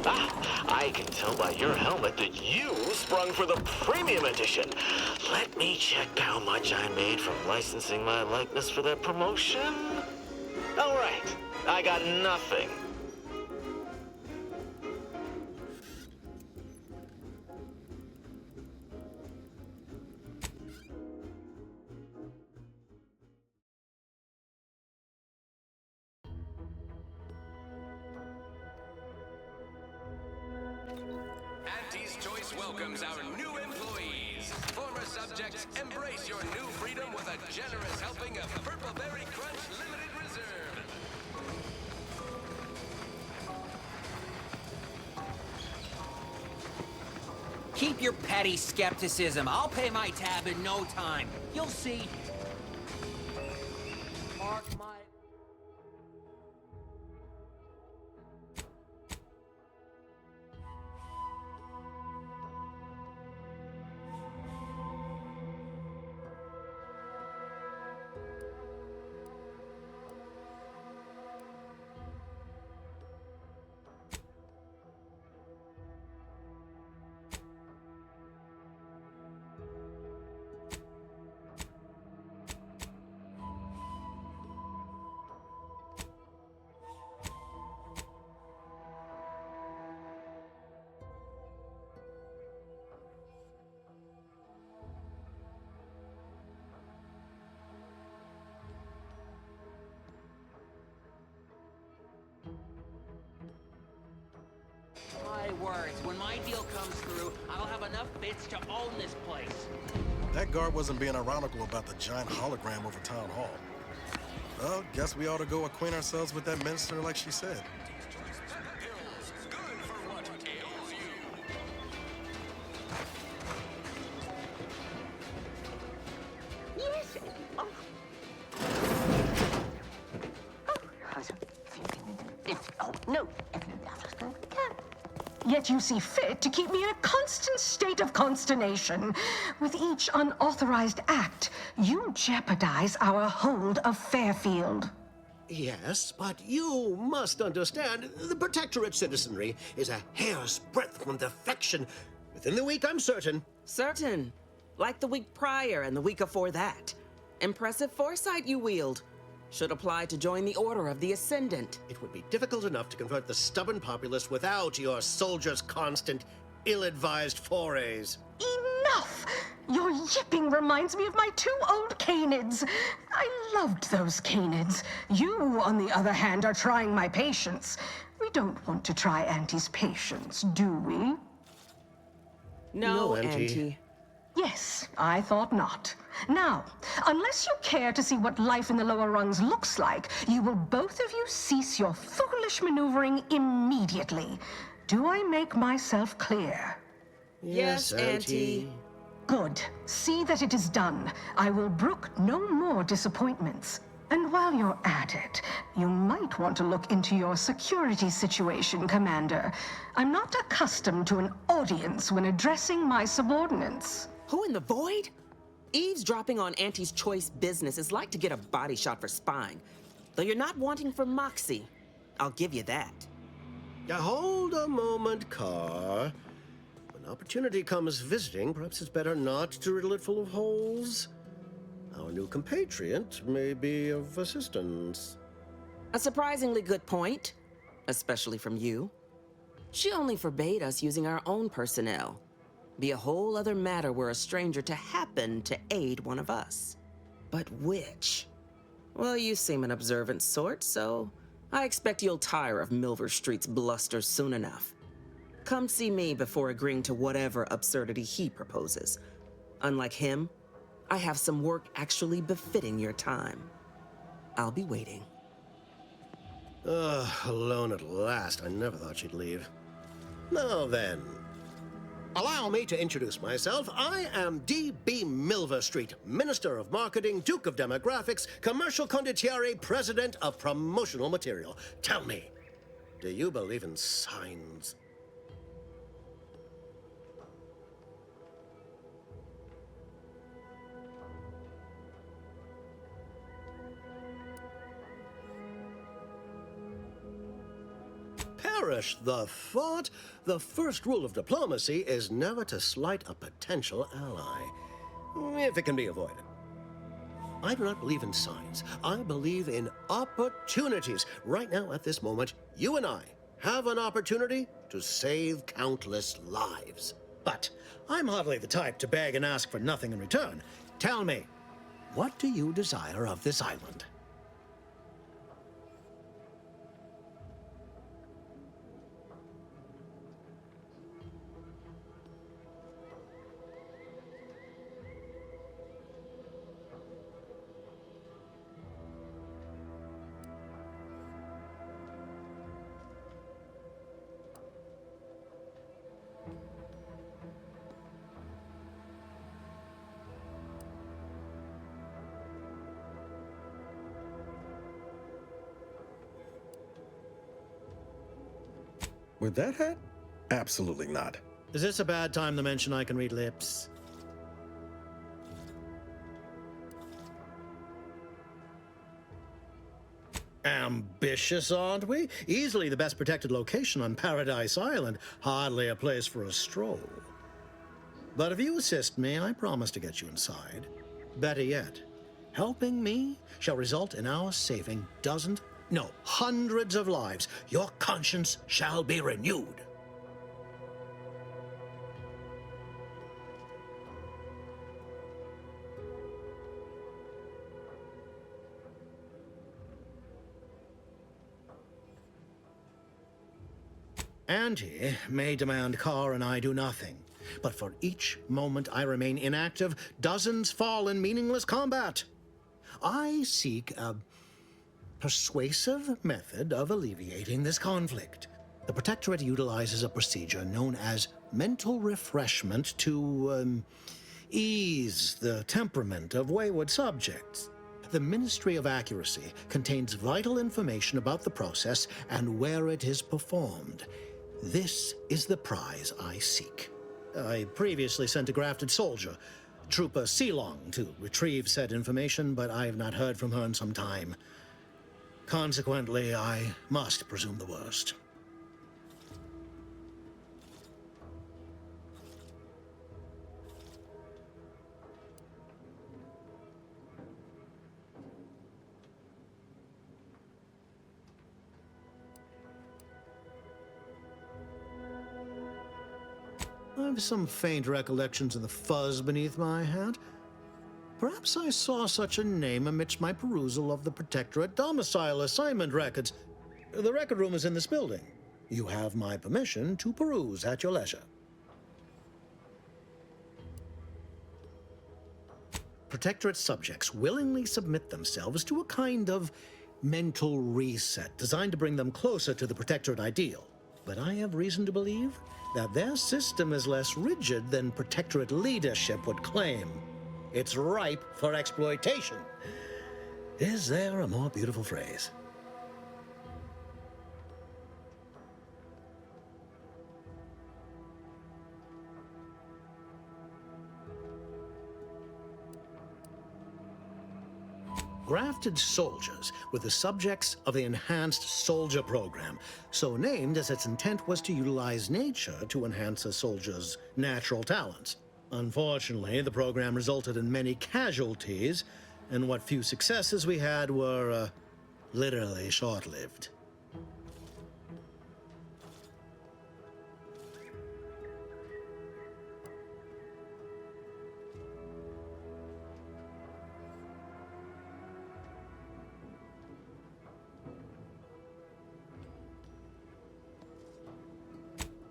Ah, I can tell by your helmet that you sprung for the premium edition. Let me check how much I made from licensing my likeness for that promotion. All right, I got nothing. Auntie's Choice welcomes our new employees. Former subjects, embrace your new freedom with a generous helping of Purple Berry Crunch Limited Reserve. Keep your petty skepticism. I'll pay my tab in no time. You'll see. Mark my... My words, when my deal comes through, I'll have enough bits to own this place. That guard wasn't being ironical about the giant hologram over Town Hall. Well, guess we ought to go acquaint ourselves with that minister like she said. Pills, good for what ails you. Yes. Oh. Oh, no. Yet you see fit to keep me in a constant state of consternation. With each unauthorized act, you jeopardize our hold of Fairfield. Yes, but you must understand, the Protectorate citizenry is a hair's breadth from defection. Within the week, I'm certain. Certain. Like the week prior and the week before that. Impressive foresight you wield. Should apply to join the Order of the Ascendant. It would be difficult enough to convert the stubborn populace without your soldiers' constant, ill-advised forays. Enough! Your yipping reminds me of my two old canids. I loved those canids. You, on the other hand, are trying my patience. We don't want to try Auntie's patience, do we? No, No, Auntie. Auntie. Yes, I thought not. Now, unless you care to see what life in the lower rungs looks like, you will both of you cease your foolish maneuvering immediately. Do I make myself clear? Yes, Auntie. Good. See that it is done. I will brook no more disappointments. And while you're at it, you might want to look into your security situation, Commander. I'm not accustomed to an audience when addressing my subordinates. Who in the void? Eavesdropping on Auntie's Choice business is like to get a body shot for spying. Though you're not wanting for moxie. I'll give you that. Now, hold a moment, Carr. When opportunity comes visiting, perhaps it's better not to riddle it full of holes. Our new compatriot may be of assistance. A surprisingly good point. Especially from you. She only forbade us using our own personnel. Be a whole other matter were a stranger to happen to aid one of us. But which? Well, you seem an observant sort, so I expect you'll tire of Milver Street's bluster soon enough. Come see me before agreeing to whatever absurdity he proposes. Unlike him, I have some work actually befitting your time. I'll be waiting. Alone at last. I never thought she'd leave. Now then, allow me to introduce myself. I am D.B. Milver Street, Minister of Marketing, Duke of Demographics, Commercial Condottiere, President of Promotional Material. Tell me, do you believe in signs? cherish the thought. The first rule of diplomacy is never to slight a potential ally, if it can be avoided. I do not believe in signs. I believe in opportunities. Right now, at this moment, you and I have an opportunity to save countless lives. But I'm hardly the type to beg and ask for nothing in return. Tell me, what do you desire of this island? With that hat? Absolutely not. Is this a bad time to mention I can read lips? Ambitious, aren't we? Easily the best protected location on Paradise Island. Hardly a place for a stroll. But if you assist me, I promise to get you inside. Better yet, helping me shall result in our saving dozens, no, hundreds of lives. Your conscience shall be renewed. Auntie may demand Carr and I do nothing, but for each moment I remain inactive, dozens fall in meaningless combat. I seek a persuasive method of alleviating this conflict. The Protectorate utilizes a procedure known as mental refreshment to ease the temperament of wayward subjects. The Ministry of Accuracy contains vital information about the process and where it is performed. This is the prize I seek. I previously sent a grafted soldier, Trooper Sealong, to retrieve said information, but I have not heard from her in some time. Consequently, I must presume the worst. I have some faint recollections of the fuzz beneath my hat. Perhaps I saw such a name amidst my perusal of the Protectorate domicile assignment records. The record room is in this building. You have my permission to peruse at your leisure. Protectorate subjects willingly submit themselves to a kind of mental reset designed to bring them closer to the Protectorate ideal. But I have reason to believe that their system is less rigid than Protectorate leadership would claim. It's ripe for exploitation. Is there a more beautiful phrase? Grafted soldiers were the subjects of the Enhanced Soldier Program, so named as its intent was to utilize nature to enhance a soldier's natural talents. Unfortunately, the program resulted in many casualties, and what few successes we had were, literally short-lived.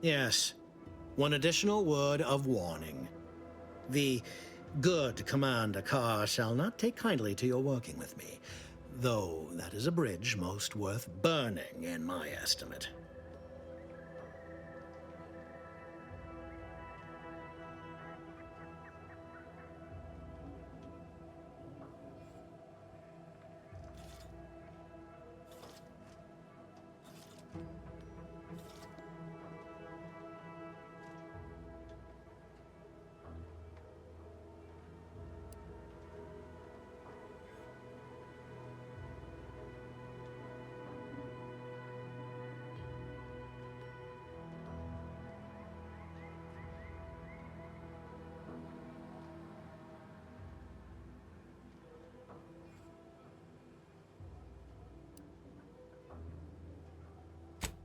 Yes, one additional word of warning. The good Commander Carr shall not take kindly to your working with me, though that is a bridge most worth burning in my estimate.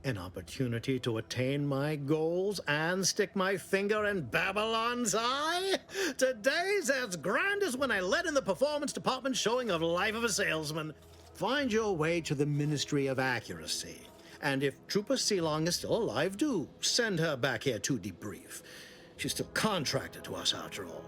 An opportunity to attain my goals and stick my finger in Babylon's eye? Today's as grand as when I led in the performance department showing of Life of a Salesman. Find your way to the Ministry of Accuracy. And if Trooper Sealong is still alive, do send her back here to debrief. She's still contracted to us after all.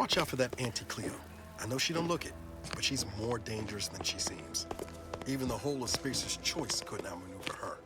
Watch out for that Auntie Cleo. I know she don't look it, but she's more dangerous than she seems. Even the whole of Spacer's Choice couldn't outmaneuver her.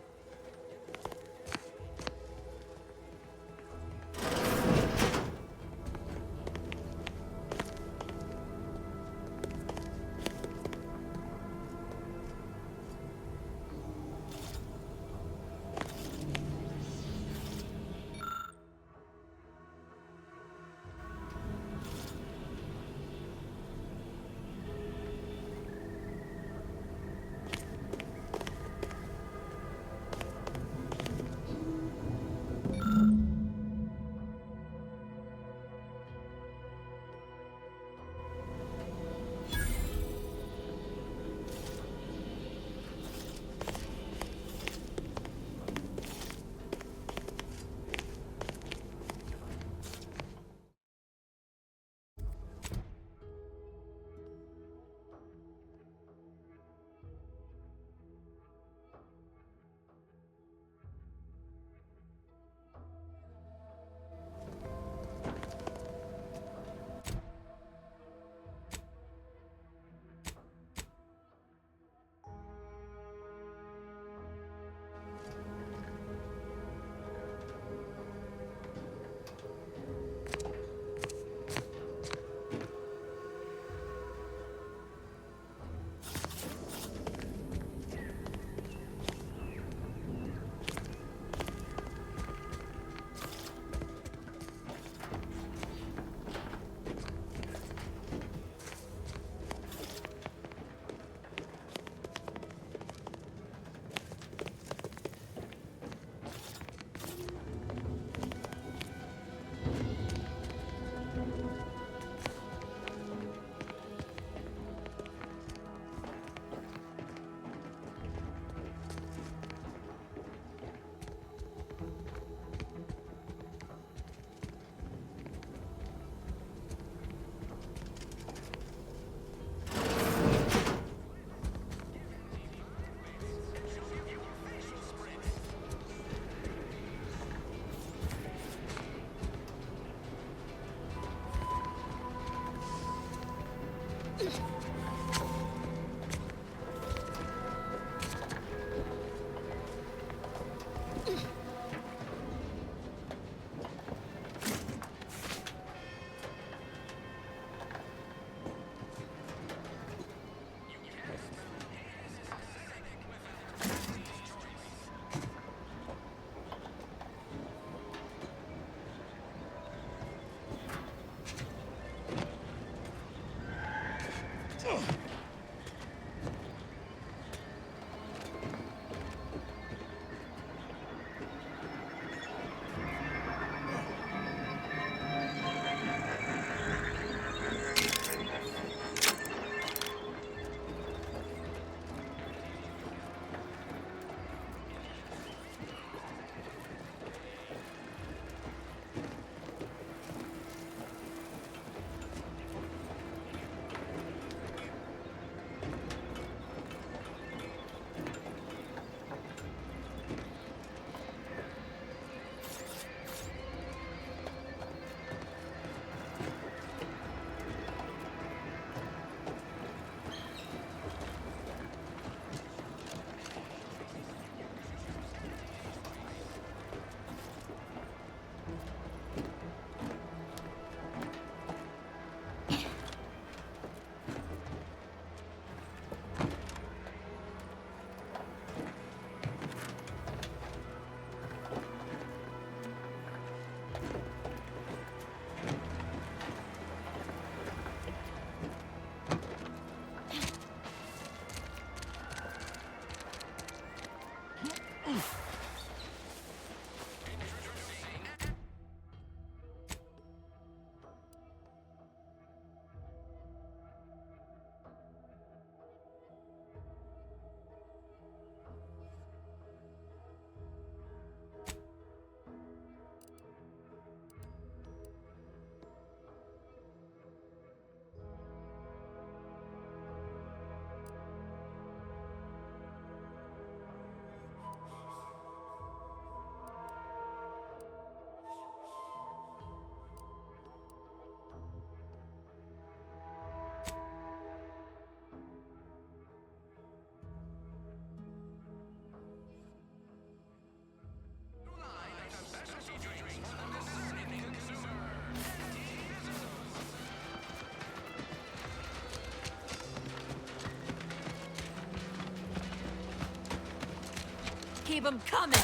Keep them coming.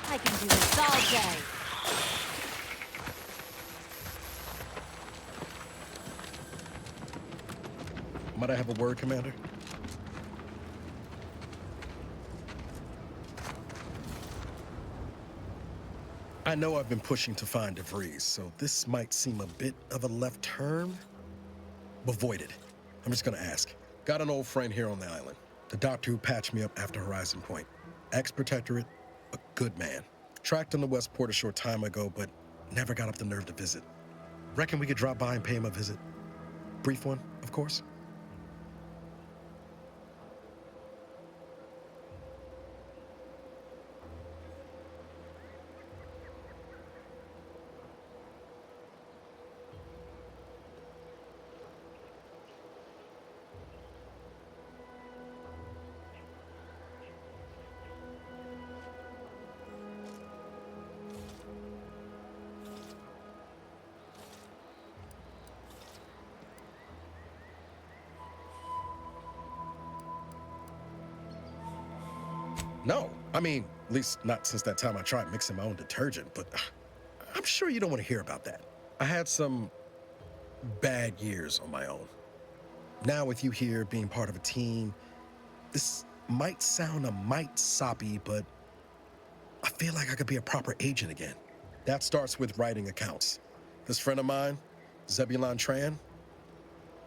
I can do this all day. Might I have a word, Commander? I know I've been pushing to find DeVries, so this might seem a bit of a left turn. But void it. I'm just gonna ask. Got an old friend here on the island. The doctor who patched me up after Horizon Point. Ex-protectorate, a good man. Tracked him to Westport a short time ago, but never got up the nerve to visit. Reckon we could drop by and pay him a visit? Brief one, of course. No, I mean, at least not since that time I tried mixing my own detergent, but I'm sure you don't want to hear about that. I had some bad years on my own. Now with you here being part of a team, this might sound a mite soppy, but I feel like I could be a proper agent again. That starts with writing accounts. This friend of mine, Zebulon Tran,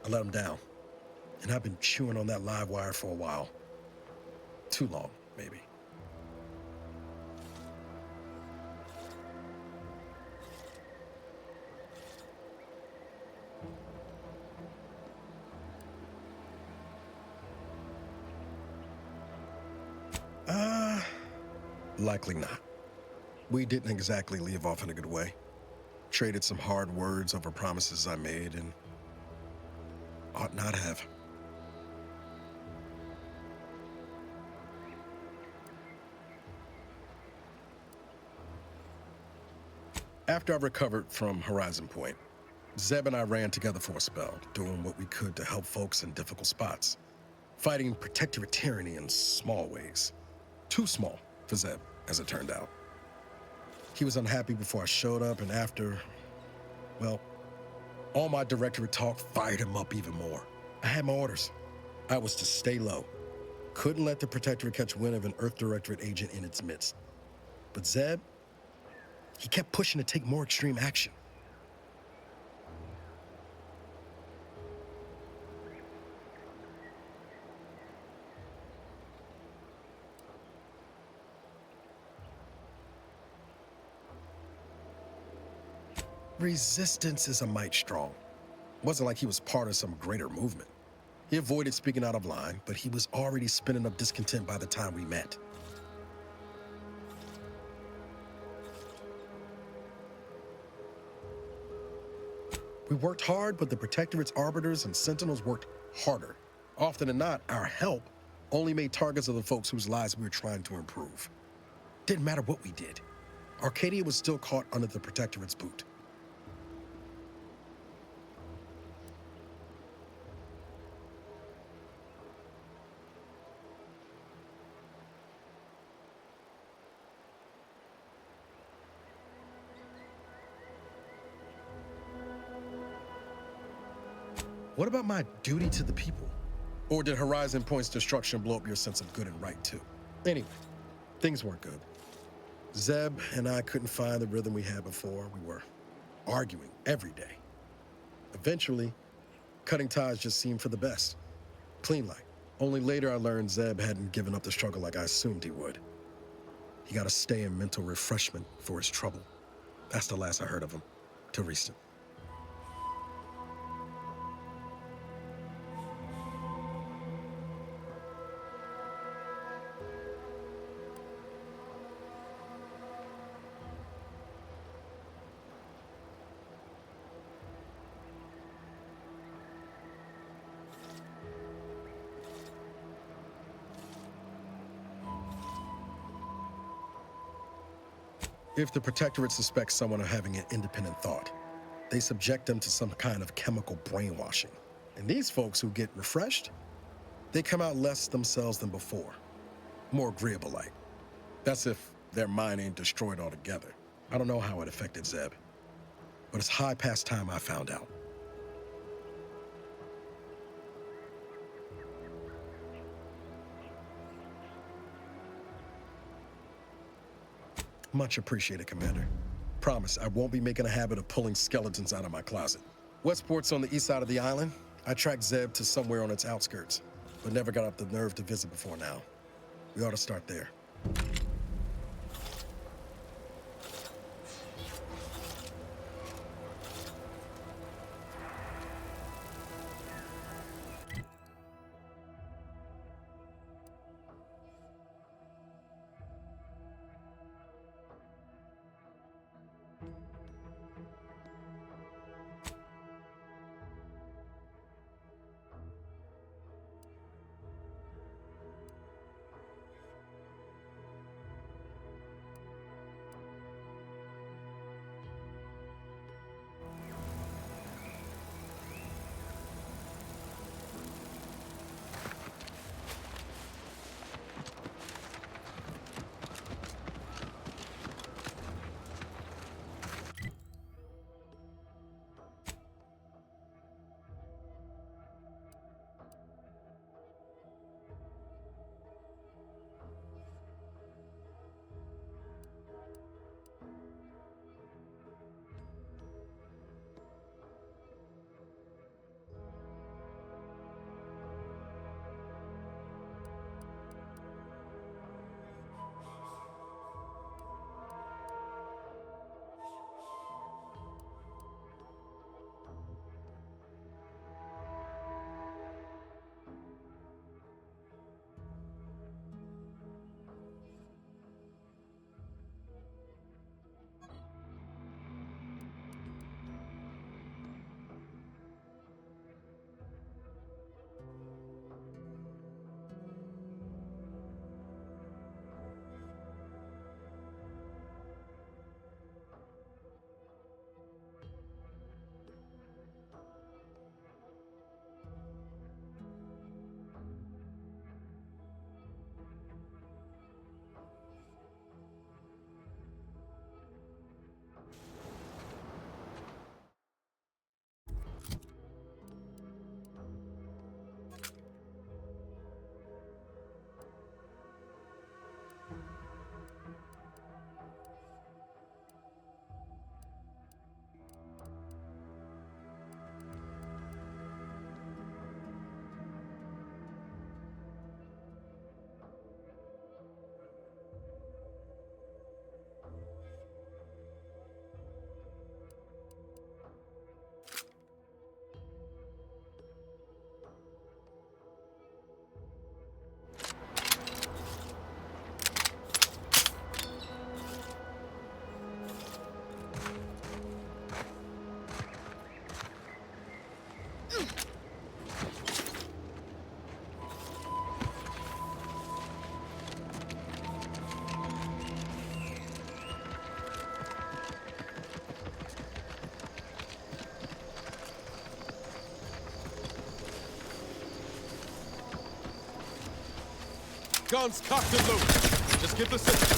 I let him down. And I've been chewing on that live wire for a while. Too long, maybe. Likely not. We didn't exactly leave off in a good way. Traded some hard words over promises I made, and ought not have. After I recovered from Horizon Point, Zeb and I ran together for a spell, doing what we could to help folks in difficult spots, fighting protectorate tyranny in small ways. Too small for Zeb, as it turned out. He was unhappy before I showed up, and after, well, all my directorate talk fired him up even more. I had my orders. I was to stay low. Couldn't let the protectorate catch wind of an Earth Directorate agent in its midst. But Zeb, he kept pushing to take more extreme action. Resistance is a mite strong. Wasn't like he was part of some greater movement. He avoided speaking out of line, but he was already spinning up discontent by the time we met. We worked hard, but the Protectorate's arbiters and sentinels worked harder. Often than not, our help only made targets of the folks whose lives we were trying to improve. Didn't matter what we did. Arcadia was still caught under the Protectorate's boot. What about my duty to the people? Or did Horizon Point's destruction blow up your sense of good and right, too? Anyway, things weren't good. Zeb and I couldn't find the rhythm we had before. We were arguing every day. Eventually, cutting ties just seemed for the best. Clean like. Only later I learned Zeb hadn't given up the struggle like I assumed he would. He got to stay in mental refreshment for his trouble. That's the last I heard of him, till recent. If the Protectorate suspects someone of having an independent thought, they subject them to some kind of chemical brainwashing. And these folks who get refreshed, they come out less themselves than before. More agreeable-like. That's if their mind ain't destroyed altogether. I don't know how it affected Zeb, but it's high past time I found out. Much appreciated, Commander. Promise, I won't be making a habit of pulling skeletons out of my closet. Westport's on the east side of the island. I tracked Zeb to somewhere on its outskirts, but never got up the nerve to visit before now. We ought to start there. Guns cocked and loaded. Just get the signal.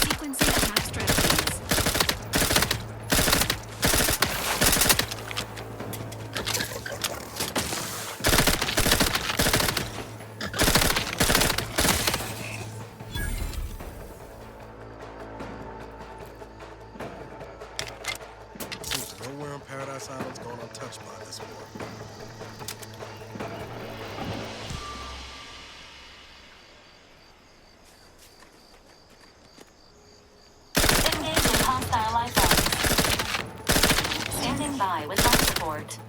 Sequencing attack strategies. Seems nowhere on Paradise Island's gone untouched by this war. Engaging hostile life forms. Standing by with life support.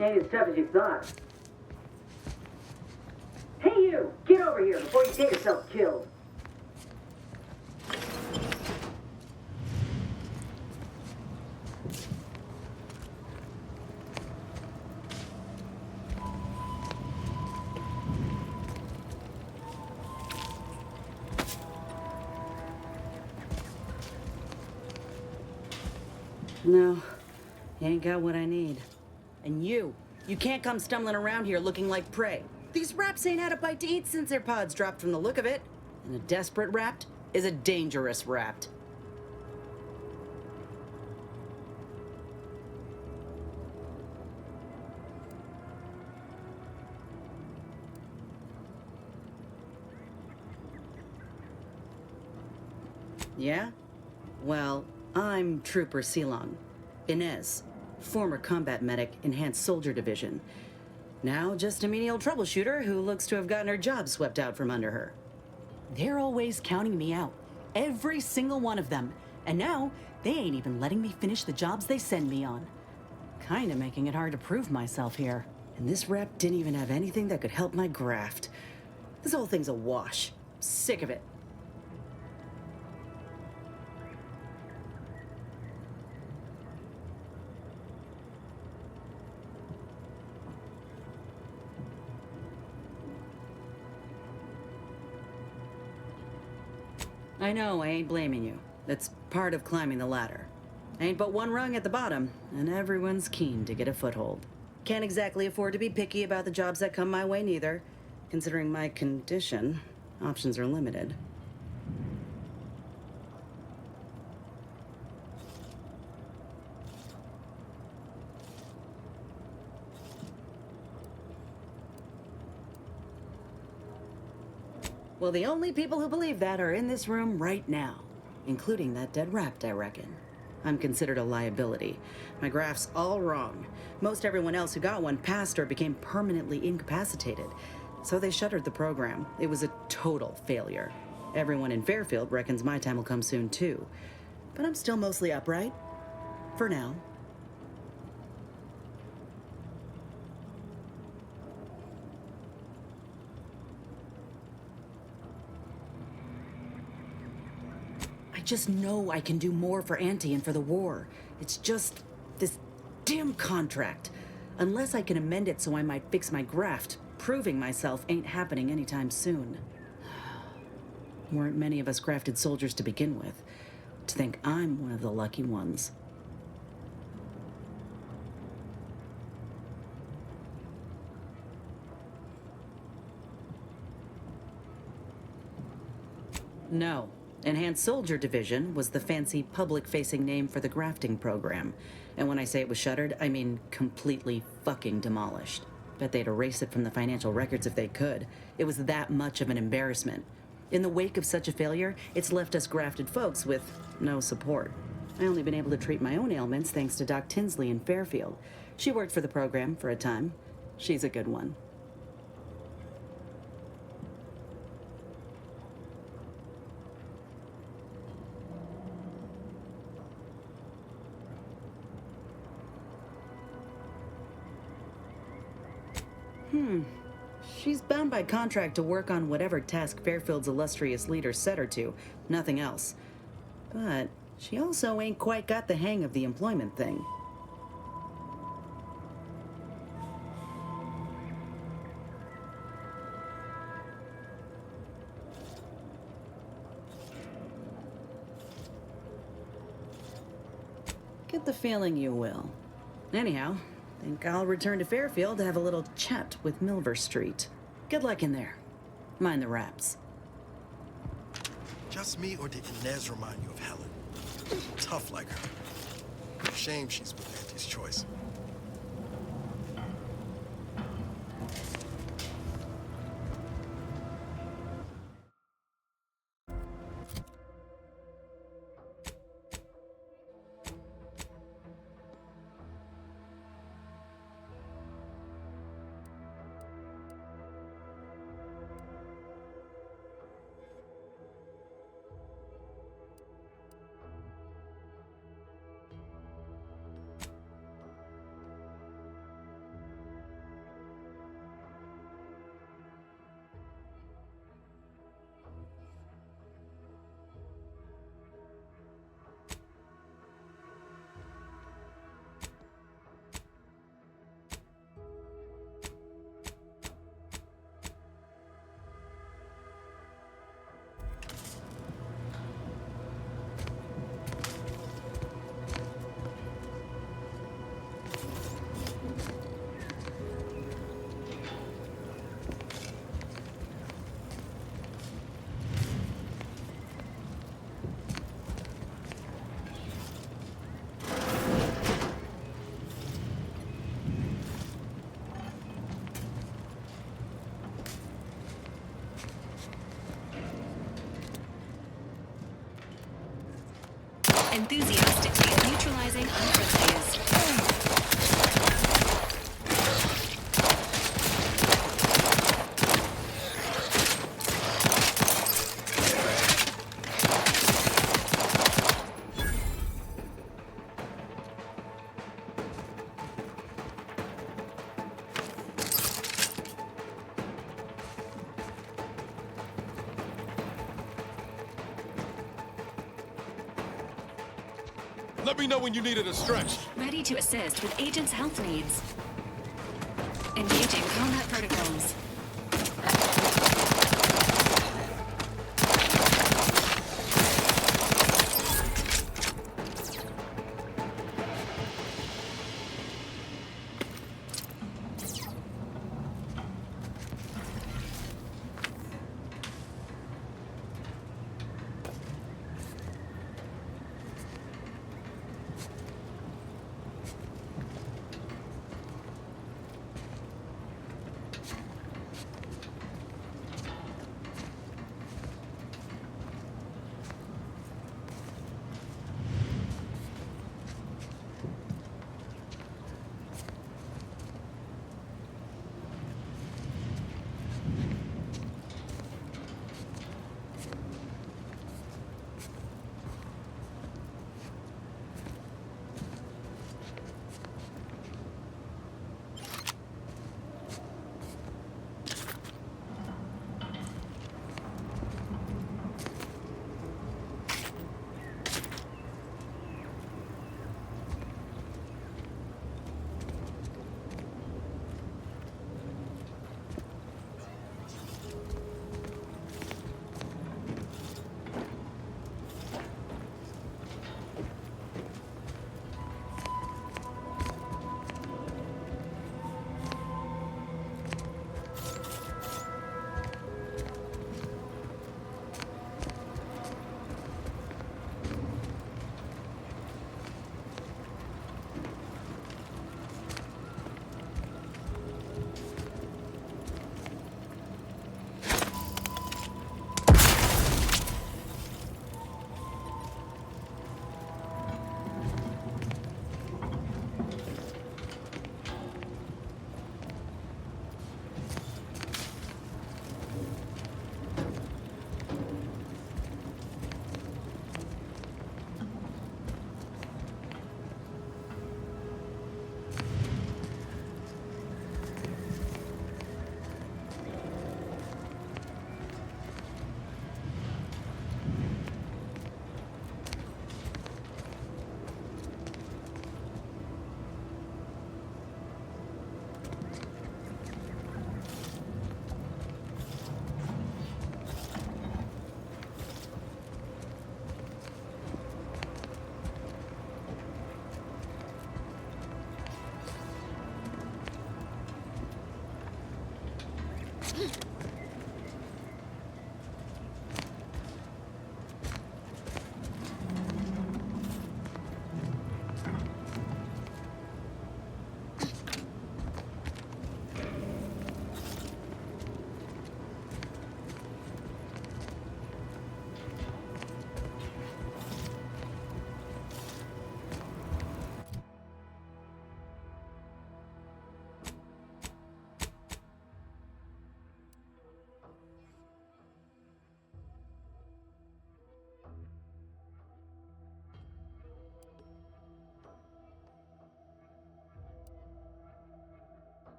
Ain't as tough as you thought. Hey you! Get over here before you get yourself killed. No, you ain't got what I need. And you can't come stumbling around here looking like prey. These raps ain't had a bite to eat since their pods dropped from the look of it. And a desperate rapt is a dangerous rapt. Yeah? Well, I'm Trooper Silong. Inez, former combat medic, Enhanced Soldier Division. Now just a menial troubleshooter who looks to have gotten her job swept out from under her. They're always counting me out. Every single one of them. And now, they ain't even letting me finish the jobs they send me on. Kinda making it hard to prove myself here. And this rep didn't even have anything that could help my graft. This whole thing's a wash. Sick of it. I know, I ain't blaming you. That's part of climbing the ladder. Ain't but one rung at the bottom, and everyone's keen to get a foothold. Can't exactly afford to be picky about the jobs that come my way neither. Considering my condition, options are limited. Well, the only people who believe that are in this room right now, including that dead rapt, I reckon. I'm considered a liability. My graph's all wrong. Most everyone else who got one passed or became permanently incapacitated. So they shuttered the program. It was a total failure. Everyone in Fairfield reckons my time will come soon too. But I'm still mostly upright. For now. I just know I can do more for Auntie and for the war. It's just this damn contract. Unless I can amend it so I might fix my graft, proving myself ain't happening anytime soon. Weren't many of us grafted soldiers to begin with. To think I'm one of the lucky ones. No. Enhanced Soldier Division was the fancy public-facing name for the grafting program. And when I say it was shuttered, I mean completely fucking demolished. Bet they'd erase it from the financial records if they could. It was that much of an embarrassment. In the wake of such a failure, it's left us grafted folks with no support. I only been able to treat my own ailments thanks to Doc Tinsley in Fairfield. She worked for the program for a time. She's a good one. She's bound by contract to work on whatever task Fairfield's illustrious leader set her to, nothing else. But she also ain't quite got the hang of the employment thing. Get the feeling you will. Anyhow, think I'll return to Fairfield to have a little chat with Milver Street. Good luck in there. Mind the raps. Just me, or did Inez remind you of Helen? Tough like her. Shame she's with Auntie's choice. enthusiastically neutralizing unfriendlies. Let me know when you needed a stretch. Ready to assist with agents' health needs. Engaging combat protocols.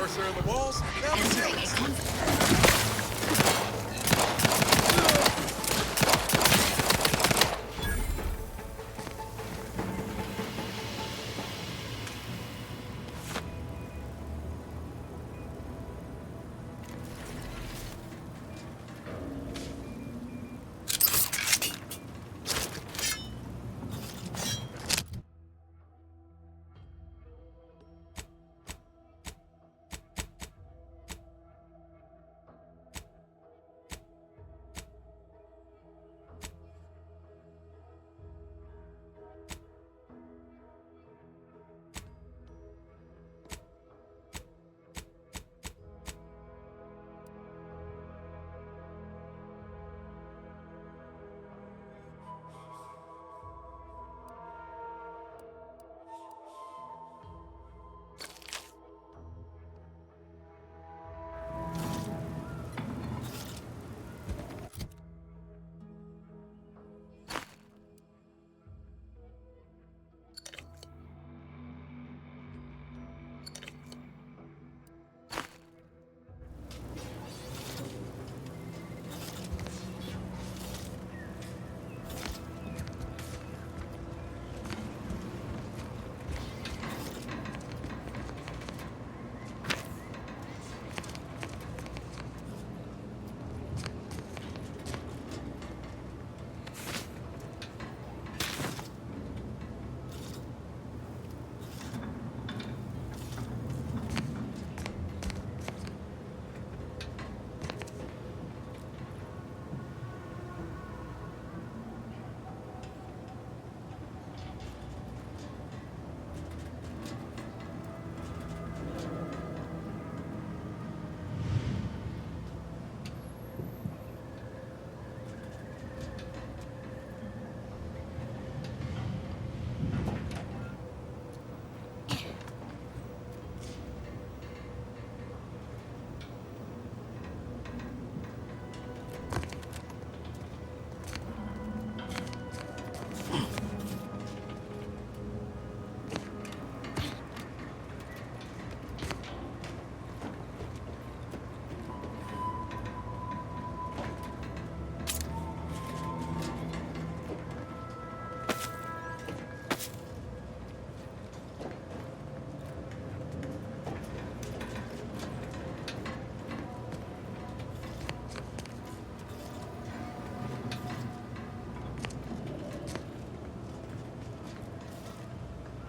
First they're in the walls, now the Entering a ceilings. conflict.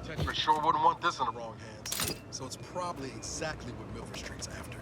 Tetra sure wouldn't want this in the wrong hands. So it's probably exactly what Milver Street's after.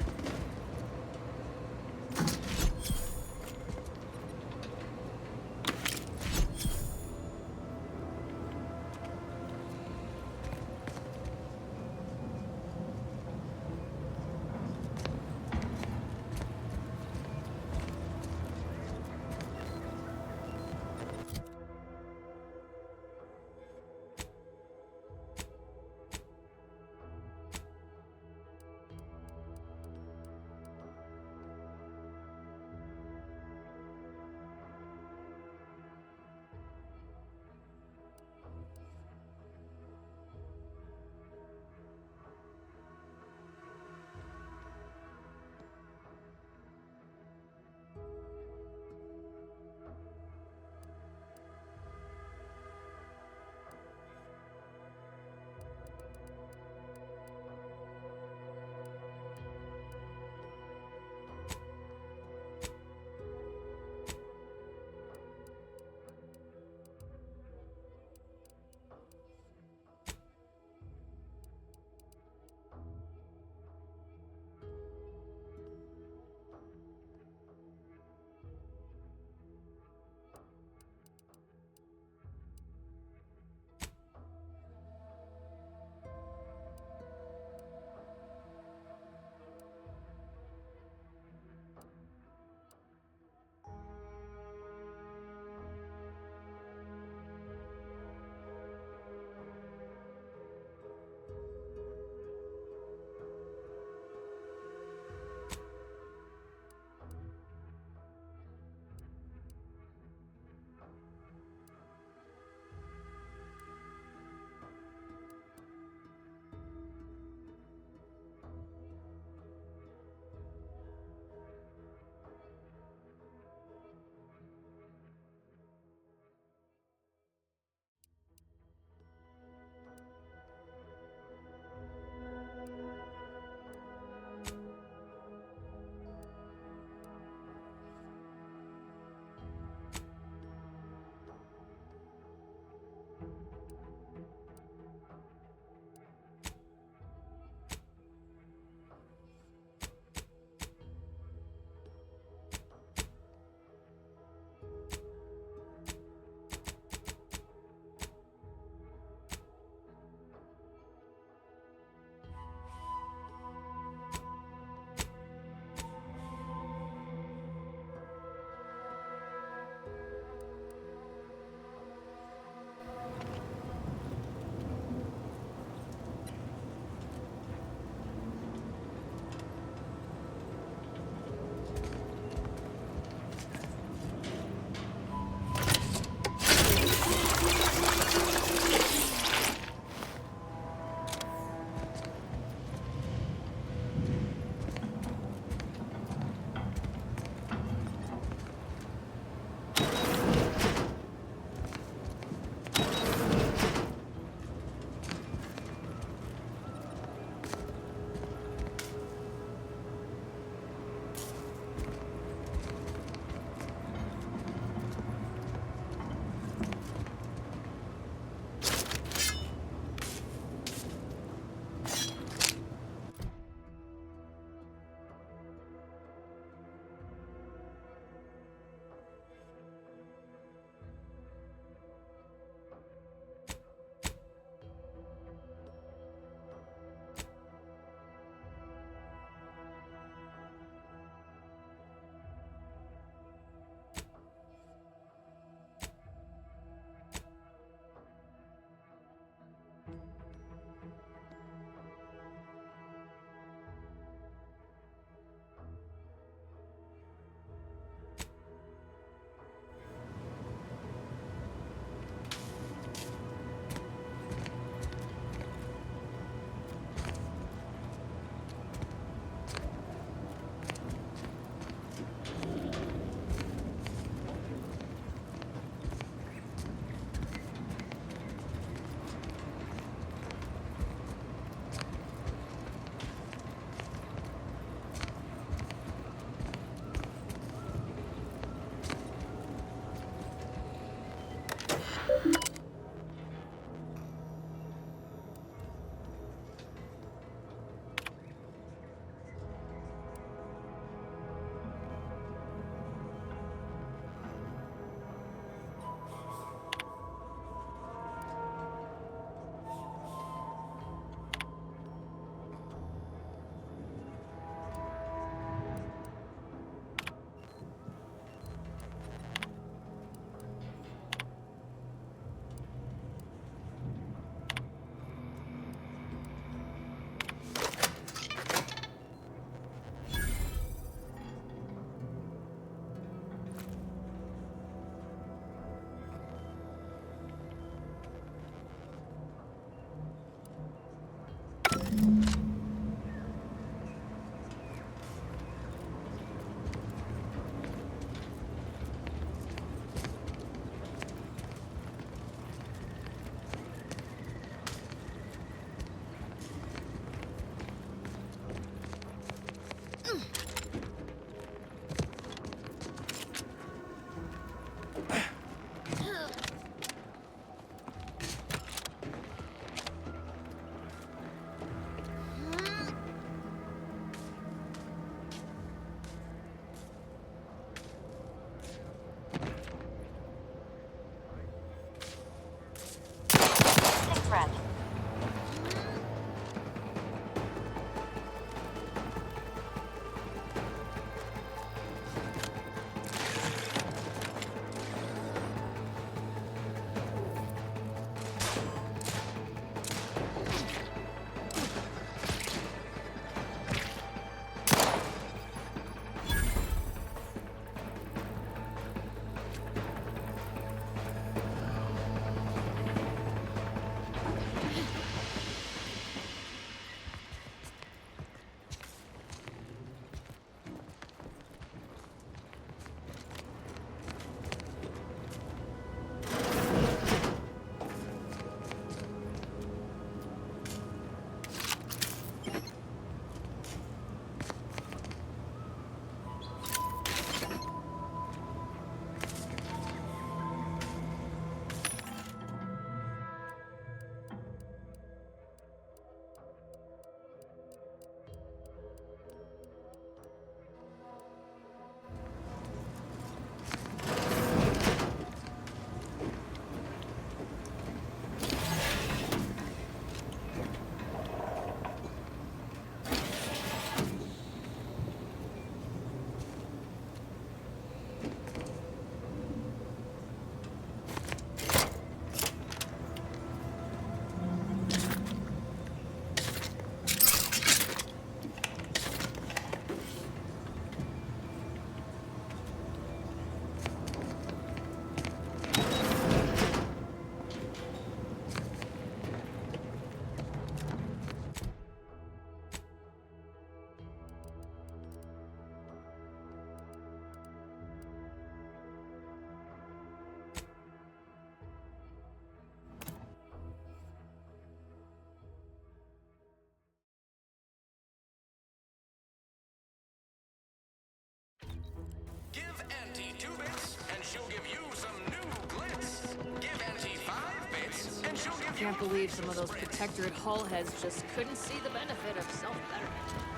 she'll give you some new glitz. Give Auntie 5 bits, and she'll give Can't you believe some of those Protectorate hull heads just couldn't see the benefit of self-betterment.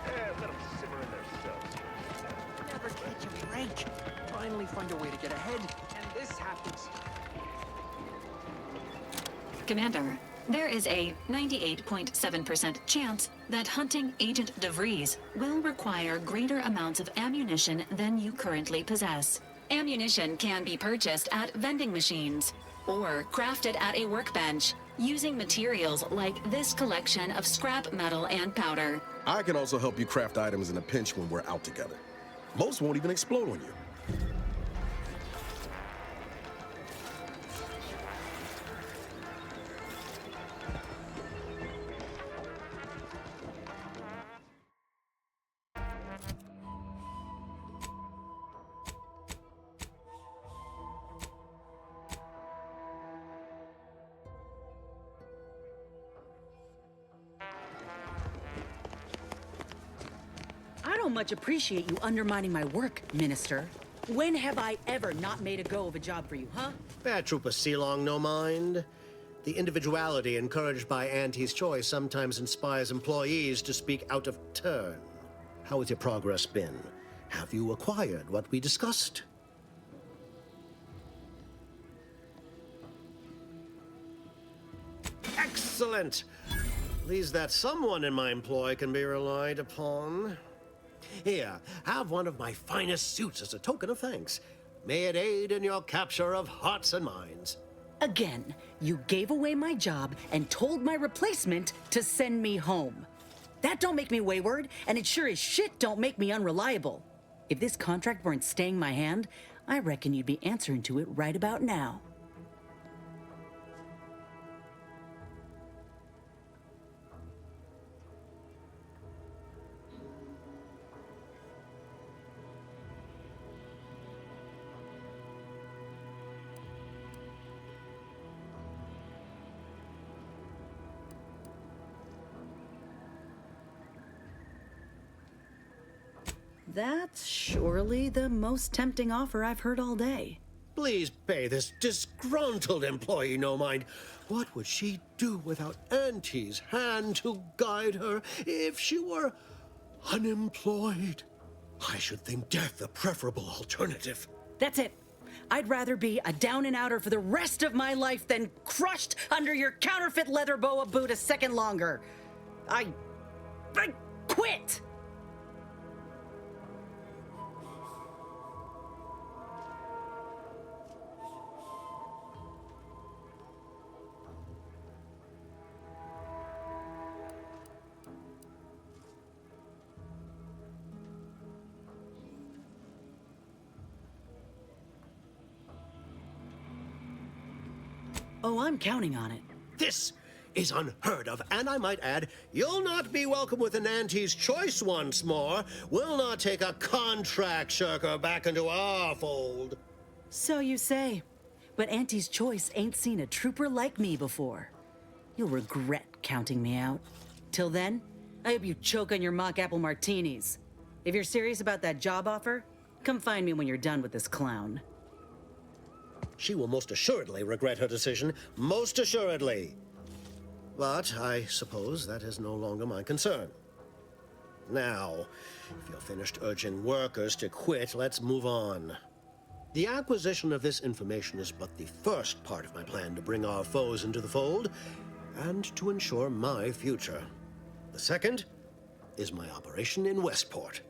Let them simmer in their cells. Never catch a break. Finally find a way to get ahead, and this happens. Commander, there is a 98.7% chance that hunting Agent DeVries will require greater amounts of ammunition than you currently possess. Ammunition can be purchased at vending machines or crafted at a workbench using materials like this collection of scrap metal and powder. I can also help you craft items in a pinch when we're out together. Most won't even explode on you. I don't much appreciate you undermining my work, Minister. When have I ever not made a go of a job for you, huh? Bad Trooper Sealong, no mind. The individuality encouraged by Auntie's choice sometimes inspires employees to speak out of turn. How has your progress been? Have you acquired what we discussed? Excellent! At least that someone in my employ can be relied upon. Here, have one of my finest suits as a token of thanks. May it aid in your capture of hearts and minds. Again, you gave away my job and told my replacement to send me home. That don't make me wayward, and it sure as shit don't make me unreliable. If this contract weren't staying my hand, I reckon you'd be answering to it right about now. That's surely the most tempting offer I've heard all day. Please pay this disgruntled employee no mind. What would she do without Auntie's hand to guide her if she were unemployed? I should think death a preferable alternative. That's it. I'd rather be a down-and-outer for the rest of my life than crushed under your counterfeit leather boa boot a second longer. I quit! Oh, I'm counting on it. This is unheard of, and I might add, you'll not be welcome with an Auntie's choice once more. We'll not take a contract shirker back into our fold. So you say. But Auntie's choice ain't seen a trooper like me before. You'll regret counting me out. Till then, I hope you choke on your mock apple martinis. If you're serious about that job offer, come find me when you're done with this clown. She will most assuredly regret her decision, most assuredly. But I suppose that is no longer my concern. Now, if you're finished urging workers to quit, let's move on. The acquisition of this information is but the first part of my plan to bring our foes into the fold and to ensure my future. The second is my operation in Westport.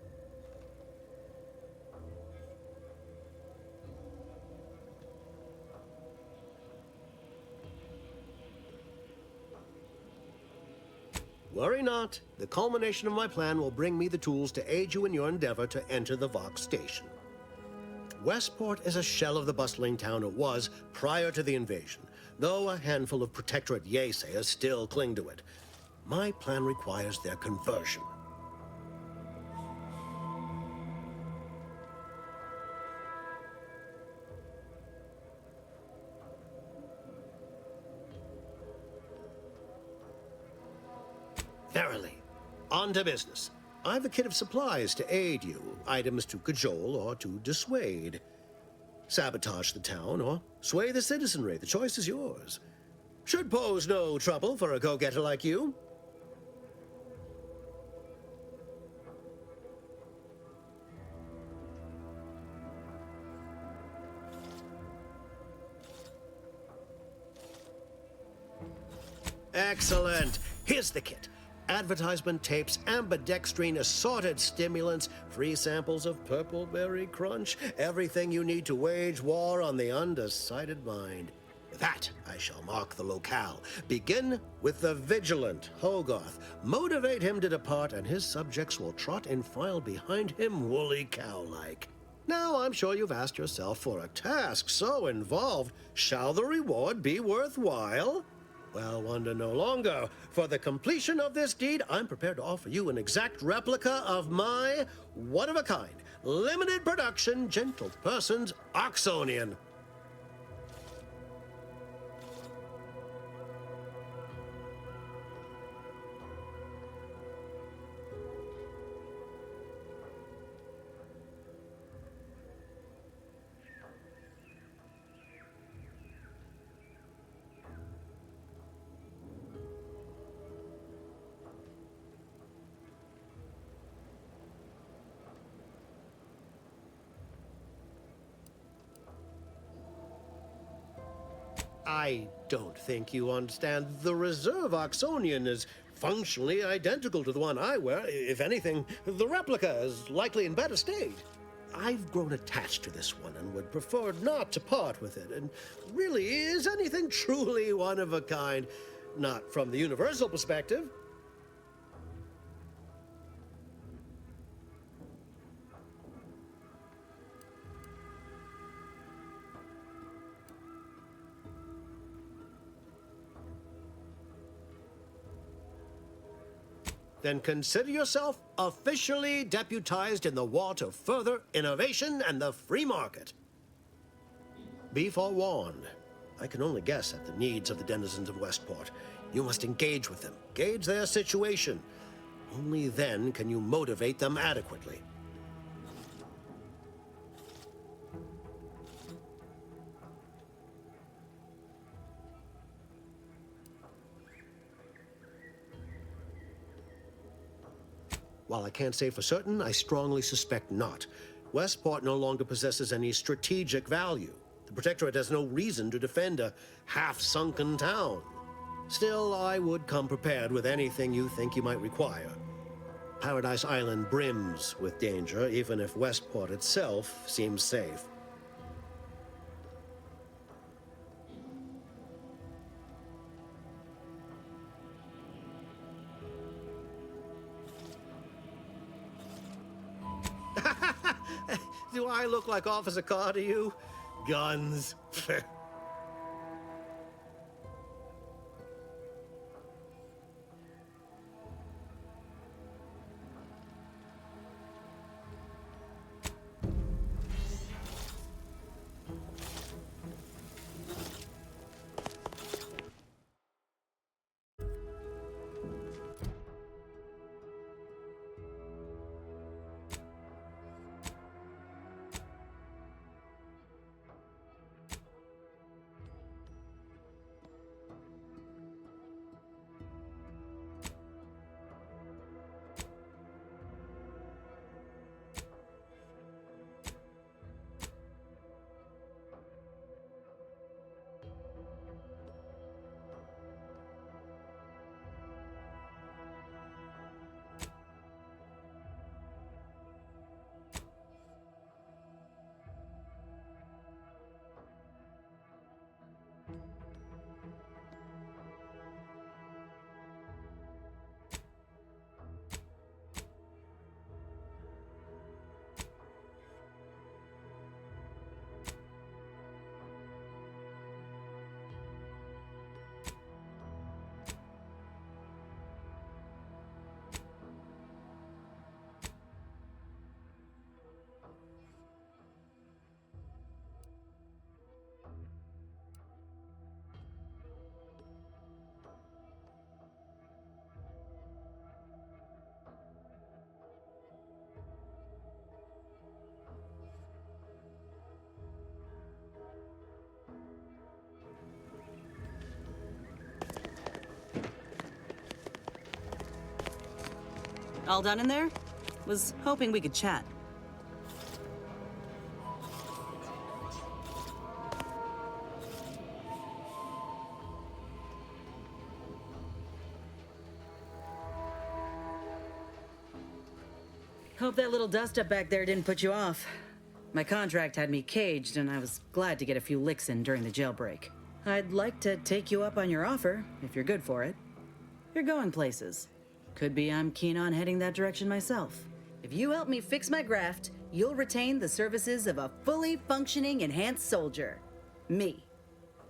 Worry not. The culmination of my plan will bring me the tools to aid you in your endeavor to enter the Vox station. Westport is a shell of the bustling town it was prior to the invasion, though a handful of Protectorate Yaysayers still cling to it. My plan requires their conversion. Verily. On to business. I've a kit of supplies to aid you, items to cajole or to dissuade. Sabotage the town or sway the citizenry. The choice is yours. Should pose no trouble for a go-getter like you. Excellent. Here's the kit. Advertisement tapes, ambidextrine, assorted stimulants, free samples of Purple Berry Crunch, everything you need to wage war on the undecided mind. With that, I shall mark the locale. Begin with the vigilant Hogarth. Motivate him to depart, and his subjects will trot in file behind him, woolly cow-like. Now, I'm sure you've asked yourself, for a task so involved, shall the reward be worthwhile? Well, wonder no longer. For the completion of this deed, I'm prepared to offer you an exact replica of my one-of-a-kind, limited production, gentle person's Oxonian. I don't think you understand. The reserve Oxonian is functionally identical to the one I wear. If anything, the replica is likely in better state. I've grown attached to this one and would prefer not to part with it. And really, is anything truly one of a kind? Not from the universal perspective. Then consider yourself officially deputized in the war to further innovation and the free market. Be forewarned. I can only guess at the needs of the denizens of Westport. You must engage with them, gauge their situation. Only then can you motivate them adequately. While I can't say for certain, I strongly suspect not. Westport no longer possesses any strategic value. The Protectorate has no reason to defend a half-sunken town. Still, I would come prepared with anything you think you might require. Paradise Island brims with danger, even if Westport itself seems safe. Do I look like Officer Carr to you? Guns. All done in there? Was hoping we could chat. Hope that little dust-up back there didn't put you off. My contract had me caged, and I was glad to get a few licks in during the jailbreak. I'd like to take you up on your offer, if you're good for it. You're going places. Could be I'm keen on heading that direction myself. If you help me fix my graft, you'll retain the services of a fully functioning enhanced soldier. Me.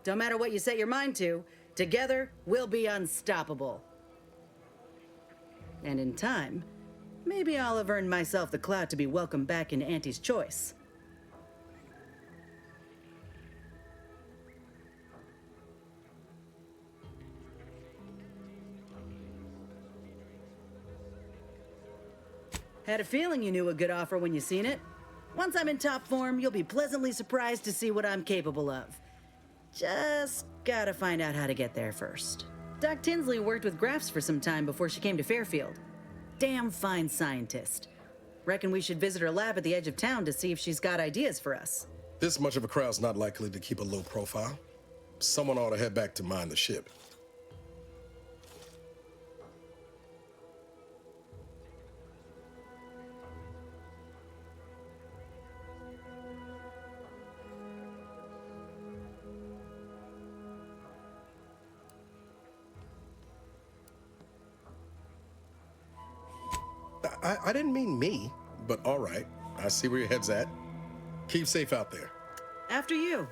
Don't matter what you set your mind to, together we'll be unstoppable. And in time, maybe I'll have earned myself the clout to be welcomed back into Auntie's Choice. Had a feeling you knew a good offer when you seen it. Once I'm in top form, you'll be pleasantly surprised to see what I'm capable of. Just gotta find out how to get there first. Doc Tinsley worked with Grafts for some time before she came to Fairfield. Damn fine scientist. Reckon we should visit her lab at the edge of town to see if she's got ideas for us. This much of a crowd's not likely to keep a low profile. Someone ought to head back to mind the ship. I didn't mean me, but all right. I see where your head's at. Keep safe out there. After you.